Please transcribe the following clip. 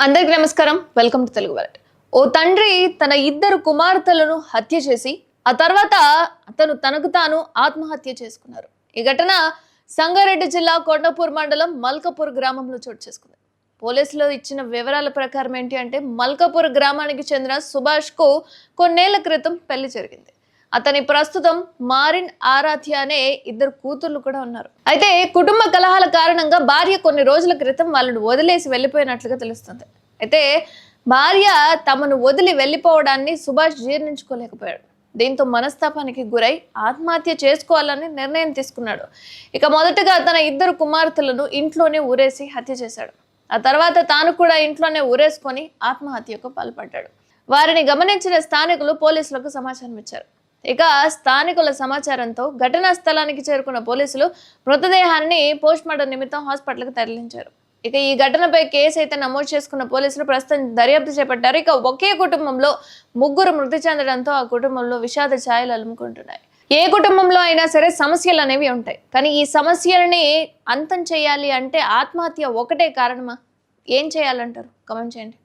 అందరికీ నమస్కారం. Welcome to Telugu world. ఓ తండ్రి తన ఇద్దరు కుమార్తెలను హత్య చేసి ఆ తర్వాత అతను తనకు తాను ఆత్మహత్య చేసుకున్నారు. ఈ ఘటన సంగారెడ్డి జిల్లా కొండపూర్ మండలం మల్కపూర్ గ్రామంలో చోటు చేసుకుంది. పోలీసులు ఇచ్చిన వివరాల ప్రకారం ఏంటి అంటే మల్కపూర్ గ్రామానికి చెందిన సుభాష్ కు కొన్నేళ్ల క్రితం పెళ్లి జరిగింది. అతని ప్రస్తుతం మారిన్ ఆరాధ్య అనే ఇద్దరు కూతుర్లు కూడా ఉన్నారు. అయితే కుటుంబ కలహాల కారణంగా భార్య కొన్ని రోజుల క్రితం వాళ్ళను వదిలేసి వెళ్ళిపోయినట్లుగా తెలుస్తుంది. అయితే భార్య తమను వదిలి వెళ్ళిపోవడాన్ని సుభాష్ జీర్ణించుకోలేకపోయాడు. దీంతో మనస్తాపానికి గురై ఆత్మహత్య చేసుకోవాలని నిర్ణయం తీసుకున్నాడు. ఇక మొదటగా తన ఇద్దరు కుమార్తెలను ఇంట్లోనే ఊరేసి హత్య చేశాడు. ఆ తర్వాత తాను కూడా ఇంట్లోనే ఊరేసుకొని ఆత్మహత్యకు పాల్పడ్డాడు. వారిని గమనించిన స్థానికులు పోలీసులకు సమాచారం ఇచ్చారు. ఇక స్థానికుల సమాచారంతో ఘటనా స్థలానికి చేరుకున్న పోలీసులు మృతదేహాన్ని పోస్ట్మార్టం నిమిత్తం హాస్పిటల్కి తరలించారు. ఇక ఈ ఘటనపై కేసు అయితే నమోదు చేసుకున్న పోలీసులు ప్రస్తుతం దర్యాప్తు చేపట్టారు. ఇక ఒకే కుటుంబంలో ముగ్గురు మృతి చెందడంతో ఆ కుటుంబంలో విషాద ఛాయలు అలుముకుంటున్నాయి. ఏ కుటుంబంలో అయినా సరే సమస్యలు అనేవి ఉంటాయి, కానీ ఈ సమస్యలని అంతం చేయాలి అంటే ఆత్మహత్య ఒకటే కారణమా? ఏం చేయాలంటారు? కామెంట్ చేయండి.